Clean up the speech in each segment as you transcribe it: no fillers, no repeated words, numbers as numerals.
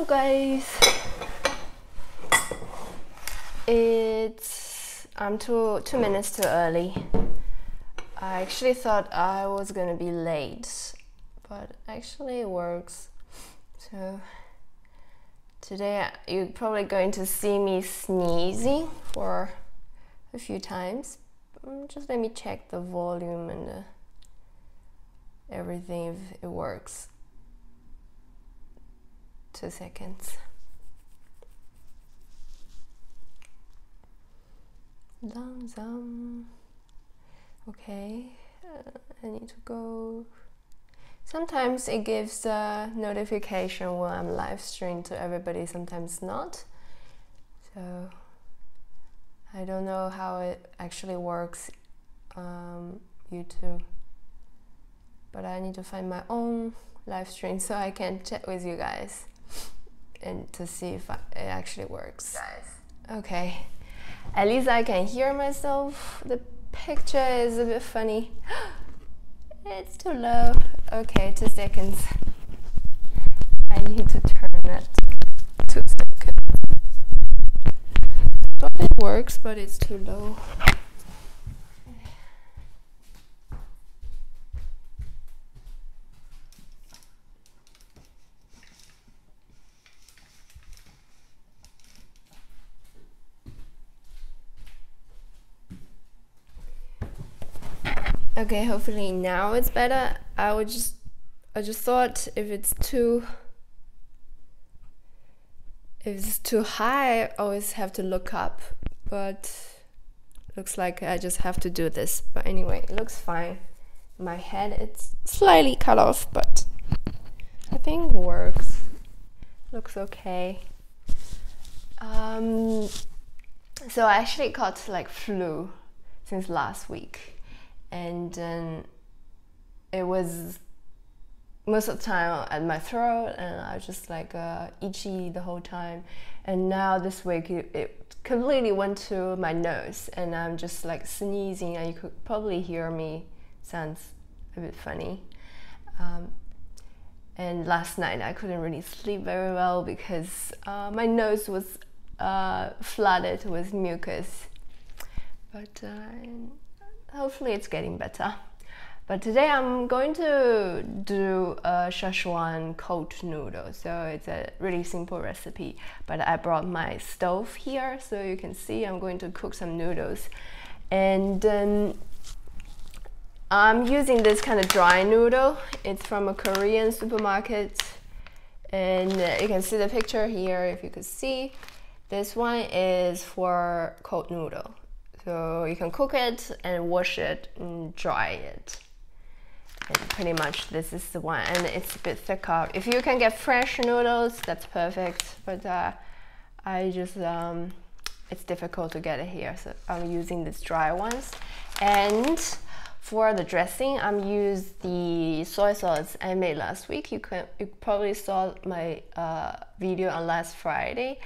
Hello guys, I'm 2 minutes too early. I actually thought I was gonna be late, but actually it works. So today you're probably going to see me sneezing for a few times. Just let me check the volume and everything if it works. 2 seconds. Okay, I need to go. Sometimes it gives a notification when I'm live streaming to everybody, sometimes not. So I don't know how it actually works, YouTube. But I need to find my own live stream so I can chat with you guys and to see if it actually works. Okay, at least I can hear myself. The picture is a bit funny. It's too low. Okay, 2 seconds. I need to turn it. 2 seconds. I thought it works, but it's too low. Okay, hopefully now it's better. I just thought if it's too high, I always have to look up, but looks like I just have to do this. But anyway, it looks fine. My head, it's slightly cut off, but I think it works. Looks okay. So I actually got like flu since last week. And it was most of the time at my throat, and I was just like itchy the whole time. And now this week it completely went to my nose, and I'm just like sneezing, and you could probably hear me. Sounds a bit funny. And last night I couldn't really sleep very well because my nose was flooded with mucus. But hopefully it's getting better. But today I'm going to do a Szechuan cold noodle. So it's a really simple recipe, but I brought my stove here so you can see I'm going to cook some noodles. And I'm using this kind of dry noodle. It's from a Korean supermarket, and you can see the picture here if you could see. This one is for cold noodle. So you can cook it and wash it and dry it. And pretty much this is the one, and it's a bit thicker. If you can get fresh noodles, that's perfect. But I just, it's difficult to get it here, so I'm using these dry ones. And for the dressing, I'm using the soy sauce I made last week. You probably saw my video on last Friday.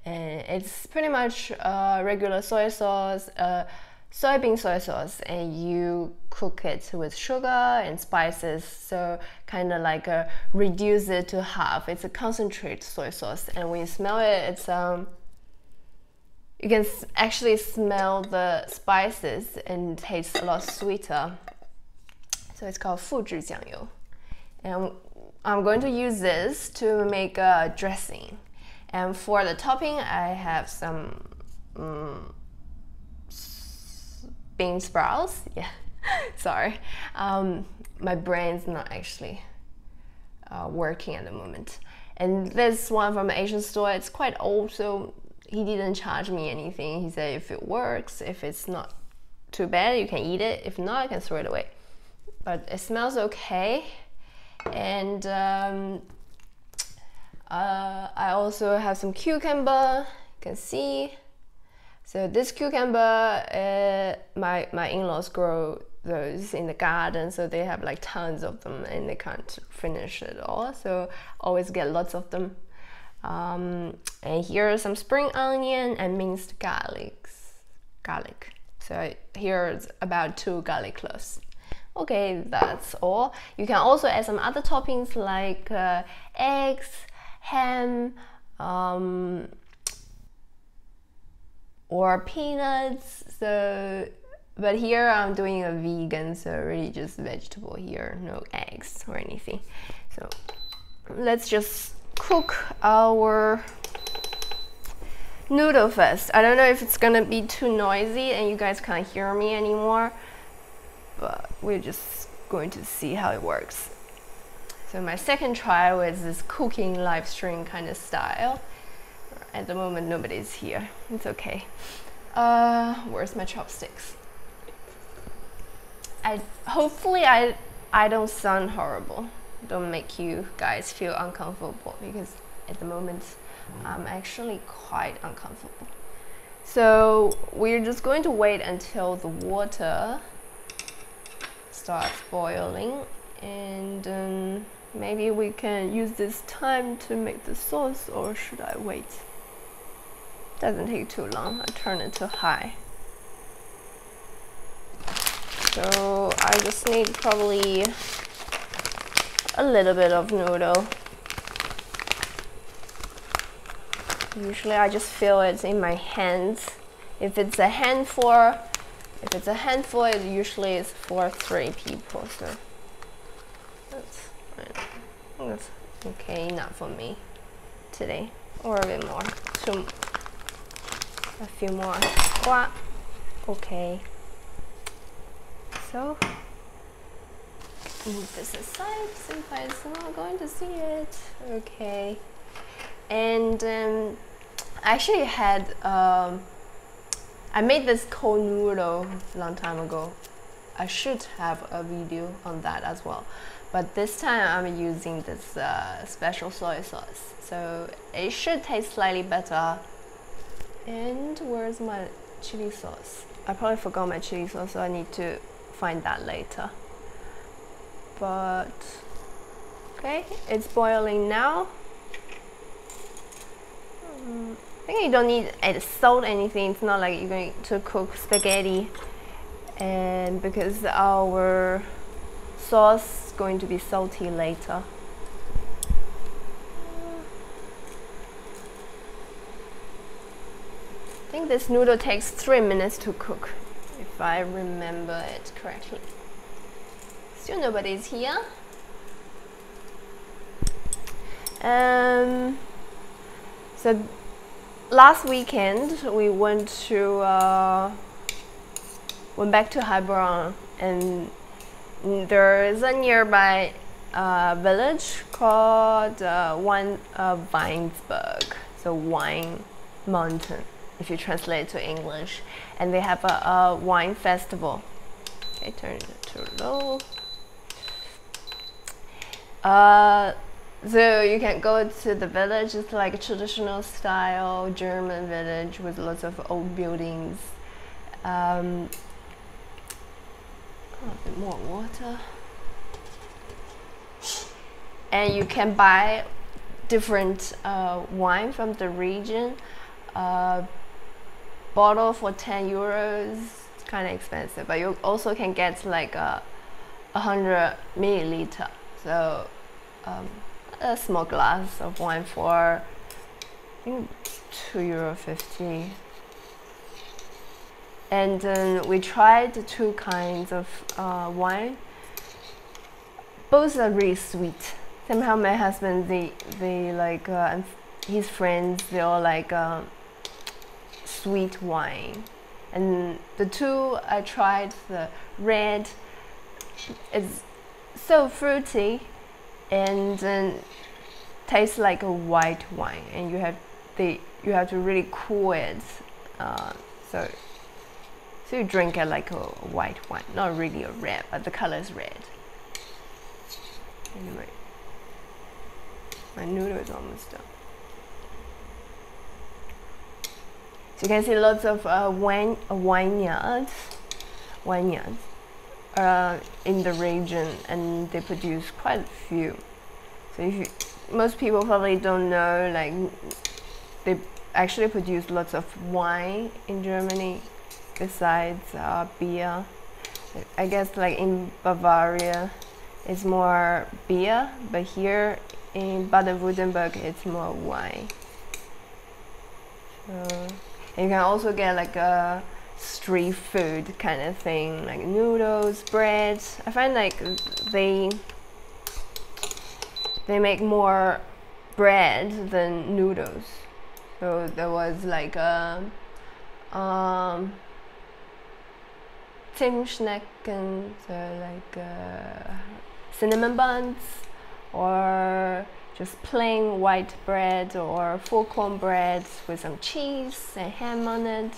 And it's pretty much regular soy sauce, soybean soy sauce, and you cook it with sugar and spices, so kind of like reduce it to half. It's a concentrate soy sauce, and when you smell it, it's you can actually smell the spices and it tastes a lot sweeter. So it's called 复制酱油, and I'm going to use this to make a dressing. And for the topping, I have some bean sprouts. Yeah, sorry. My brain's not actually working at the moment. And this one from the Asian store, it's quite old, so he didn't charge me anything. He said if it works, if it's not too bad, you can eat it. If not, you can throw it away. But it smells okay. And I also have some cucumber, you can see. So this cucumber, my in-laws grow those in the garden, so they have like tons of them and they can't finish it all, so always get lots of them. And here are some spring onion and minced garlic. So here's about 2 garlic cloves. Okay, that's all. You can also add some other toppings like eggs ham or peanuts. So, but here I'm doing a vegan, so really just vegetable here, no eggs or anything. So let's just cook our noodle first. I don't know if it's gonna be too noisy and you guys can't hear me anymore, but we're just going to see how it works. So my second try was this cooking live stream kind of style. At the moment nobody's here, it's okay. Where's my chopsticks? Hopefully I don't sound horrible, don't make you guys feel uncomfortable, because at the moment I'm actually quite uncomfortable. So we're just going to wait until the water starts boiling, and maybe we can use this time to make the sauce, or should I wait? Doesn't take too long. I turn it to high. So I just need probably a little bit of noodle. Usually I just feel it in my hands. If it's a handful, it usually is for 3 people. So that's okay, not for me today, or a bit more. A few more. Okay. So move this aside, Senpai's not going to see it. Okay. And I actually had I made this cold noodle a long time ago. I should have a video on that as well, but this time I'm using this special soy sauce, so it should taste slightly better. And where's my chili sauce? I probably forgot my chili sauce, so I need to find that later. But okay, it's boiling now. I think you don't need salt anything. It's not like you're going to cook spaghetti, and because our sauce is going to be salty later. I think this noodle takes 3 minutes to cook, if I remember it correctly. Still nobody's here. So last weekend we went back to Heilbronn, and there is a nearby village called Weinsberg, so wine mountain if you translate to English, and they have a wine festival. Okay, turn it to low. So you can go to the village. It's like a traditional style German village with lots of old buildings. A bit more water. And you can buy different wine from the region. Bottle for 10 euros. It's kind of expensive, but you also can get like 100 milliliter. So a small glass of wine for, I think, €2.50. And then we tried the 2 kinds of wine. Both are really sweet. Somehow my husband, they like, and his friends, they all like sweet wine. And the 2 I tried, the red is so fruity, and then tastes like a white wine, and you have to really cool it, so you drink it like a white wine, not really a red, but the color is red. Anyway, my noodle is almost done. So you can see lots of vineyards in the region, and they produce quite a few. So most people probably don't know, like, they actually produce lots of wine in Germany besides beer. I guess like in Bavaria it's more beer, but here in Baden-Württemberg it's more white. So, and you can also get like a street food kind of thing, like noodles, bread. I find like they make more bread than noodles. So there was like Zimtschnecken, so like cinnamon buns, or just plain white bread, or full corn bread with some cheese and ham on it.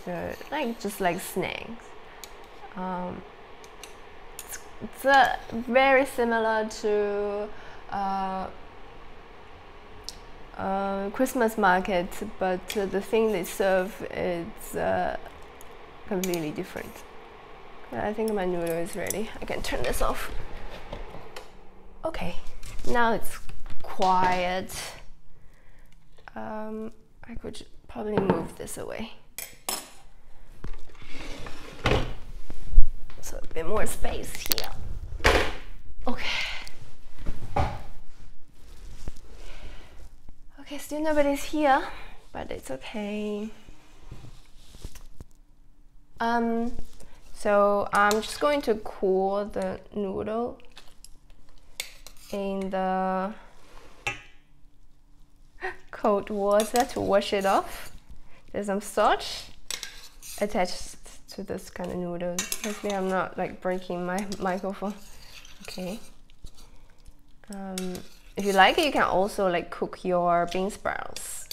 So like just like snacks. It's very similar to Christmas market, but the thing they serve is completely different. I think my noodle is ready. I can turn this off. Okay, now it's quiet. I could probably move this away, so a bit more space here. Okay. Okay, still nobody's here, but it's okay. So I'm just going to cool the noodle in the cold water to wash it off. There's some starch attached to this kind of noodles. Hopefully I'm not like breaking my microphone. Okay. If you like it, you can also like cook your bean sprouts,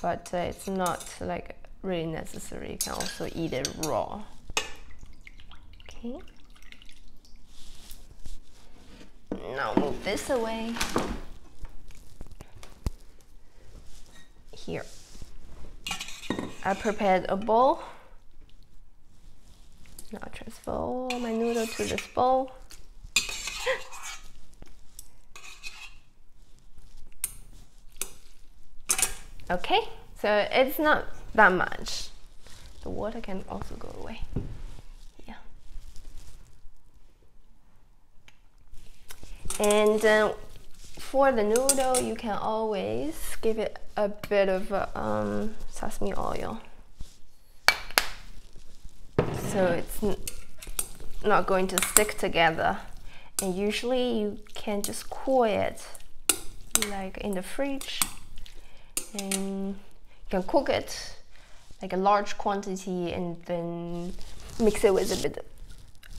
but it's not like really necessary. You can also eat it raw. Okay. Now move this away. Here, I prepared a bowl. Now I transfer all my noodle to this bowl. Okay, so it's not that much. The water can also go away. Yeah. And for the noodle, you can always give it a bit of sesame oil, so it's not going to stick together. And usually you can just cool it like in the fridge, and you can cook it like a large quantity and then mix it with a bit of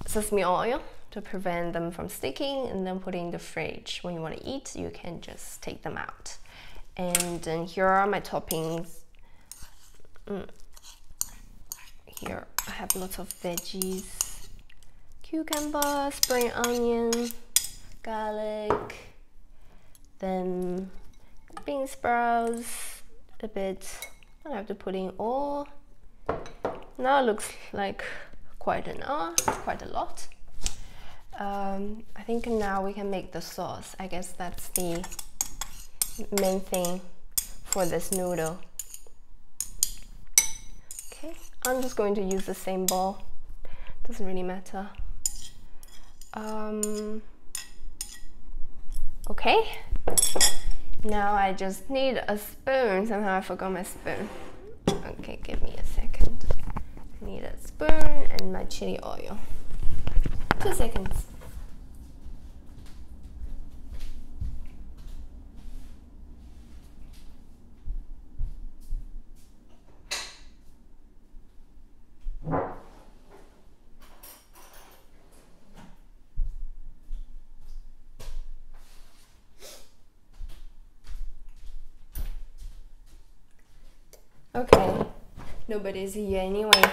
sesame oil to prevent them from sticking, and then put it in the fridge. When you want to eat, you can just take them out. And then here are my toppings. Here I have lots of veggies: cucumber, spring onion, garlic, then bean sprouts a bit. I have to put in all. Now it looks like quite a lot. I think now we can make the sauce. I guess that's the main thing for this noodle. Okay, I'm just going to use the same bowl. Doesn't really matter. Okay, now I just need a spoon. Somehow I forgot my spoon. Okay, give me a second. I need a spoon and my chili oil. 2 seconds. Okay, nobody's here anyway.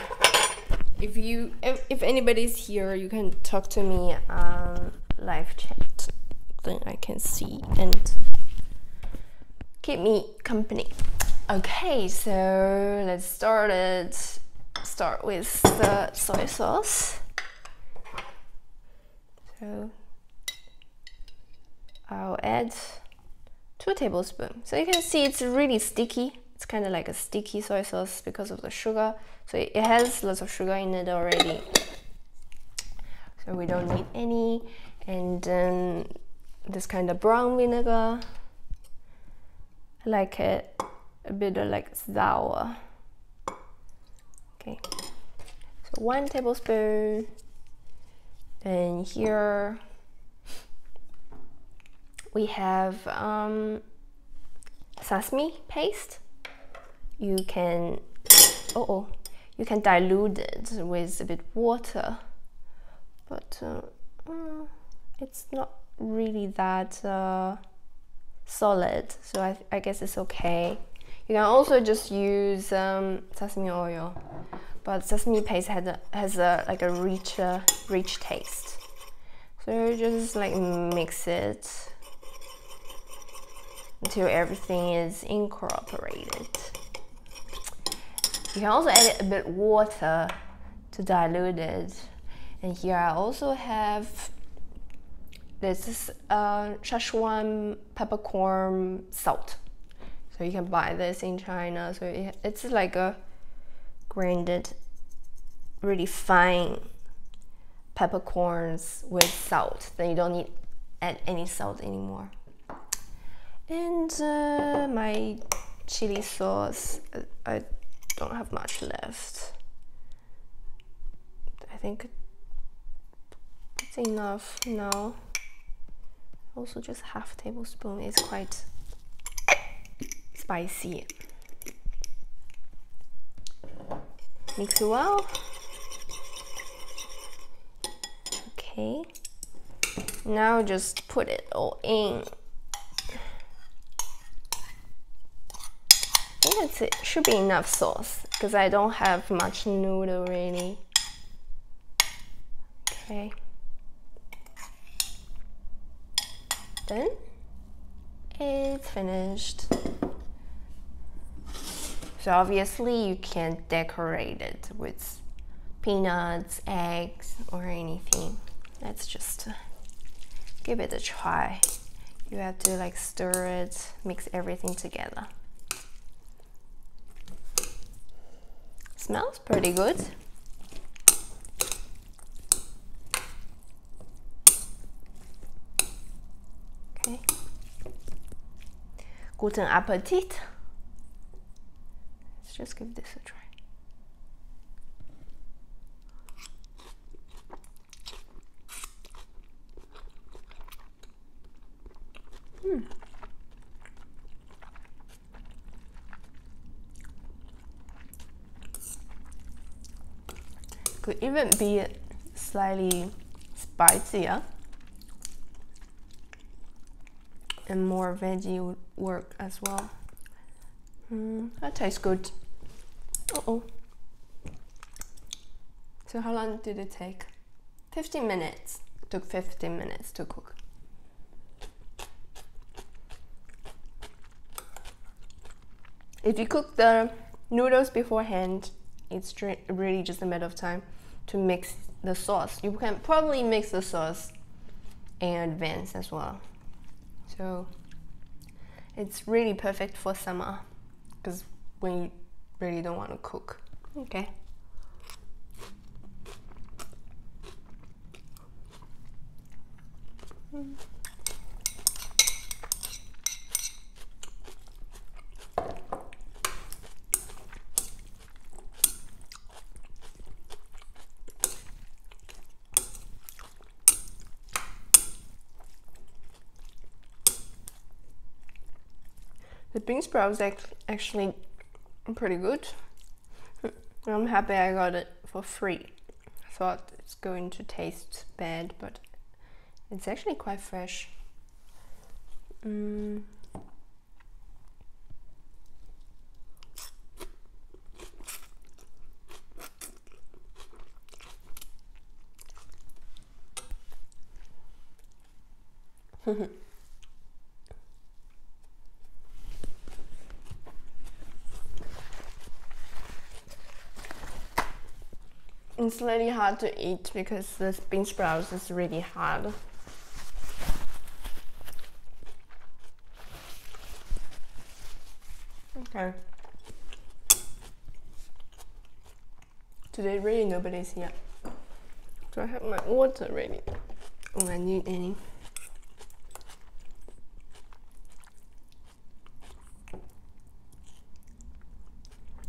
If anybody's here, you can talk to me on live chat, then I can see and keep me company. Okay, so let's start with the soy sauce. So I'll add 2 tablespoons. So you can see it's really sticky. It's kind of like a sticky soy sauce because of the sugar. So it has lots of sugar in it already. So we don't need any. And then this kind of brown vinegar. I like it a bit like sour. Okay, so 1 tablespoon. Then here we have sesame paste. You can you can dilute it with a bit water, but it's not really that solid, so I guess it's okay. You can also just use sesame oil, but sesame paste has like a rich taste. So just like mix it until everything is incorporated. You can also add a bit water to dilute it. And here I also have this Szechuan peppercorn salt. So you can buy this in China. So it's like a grinded, really fine peppercorns with salt. Then you don't need add any salt anymore. And my chili sauce, I don't have much left. I think it's enough now. Also just half tablespoon is quite spicy. Mix it well. Okay. Now just put it all in. I think it should be enough sauce because I don't have much noodle really. Okay. Then it's finished. So obviously you can't decorate it with peanuts, eggs, or anything. Let's just give it a try. You have to like stir it, mix everything together. Smells pretty good. Okay. Guten Appetit. Let's just give this a try. Could even be slightly spicier, and more veggie would work as well. That tastes good. So how long did it take? 15 minutes. It took 15 minutes to cook. If you cook the noodles beforehand, it's really just a matter of time to mix the sauce. You can probably mix the sauce in advance as well. So it's really perfect for summer because when you really don't want to cook. Okay. The bean sprouts actually pretty good. I'm happy I got it for free. I thought it's going to taste bad, but it's actually quite fresh. It's really hard to eat because the bean sprouts is really hard. Okay. Today really nobody's here. So I have my water ready when I need any.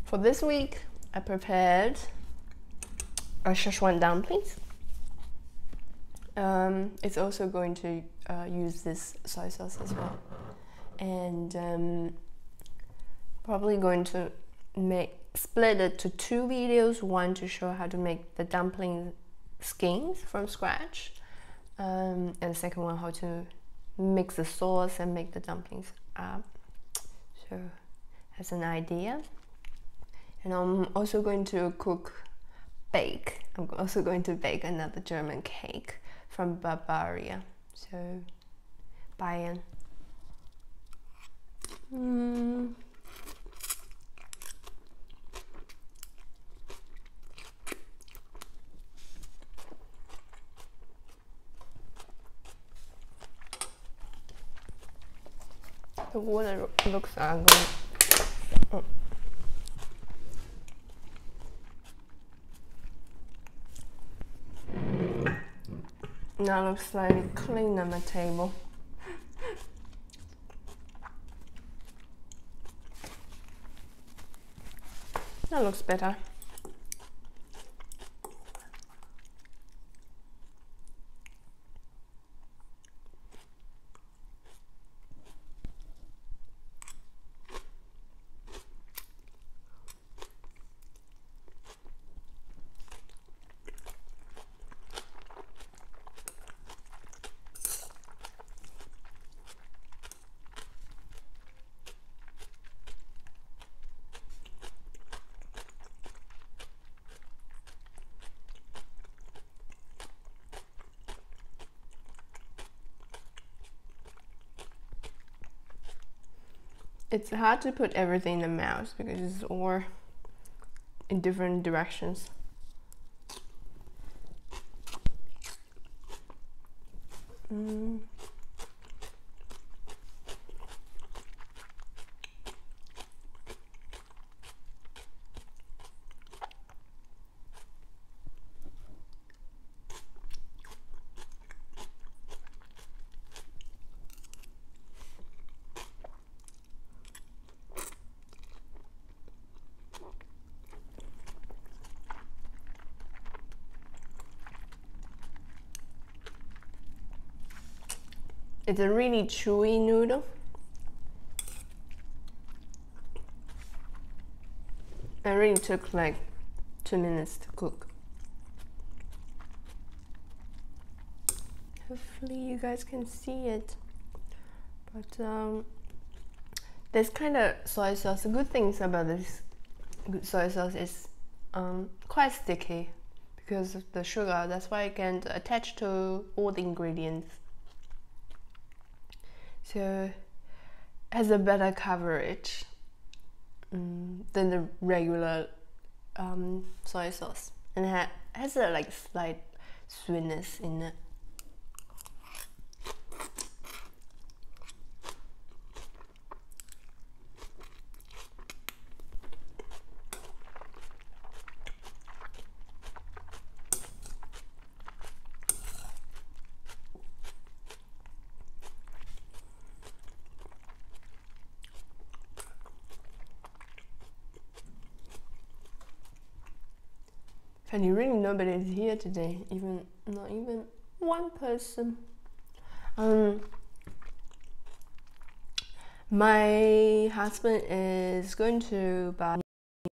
For this week, I prepared a Szechuan dumplings. It's also going to use this soy sauce as well, and probably going to split it to 2 videos. One to show how to make the dumpling skins from scratch, and the second one how to mix the sauce and make the dumplings up. So as an idea. And I'm also going to bake. I'm also going to bake another German cake from Bavaria. So, Bayern. The water looks ugly. Oh. Now looks slightly clean on the table. That looks better. It's hard to put everything in the mouth because it's all in different directions. It's a really chewy noodle. It really took like 2 minutes to cook. Hopefully you guys can see it. But this kind of soy sauce, the good things about this soy sauce is quite sticky because of the sugar. That's why it can attach to all the ingredients. So has a better coverage than the regular soy sauce, and it has a like slight sweetness in it. And really nobody is here today, not even one person. My husband is going to buy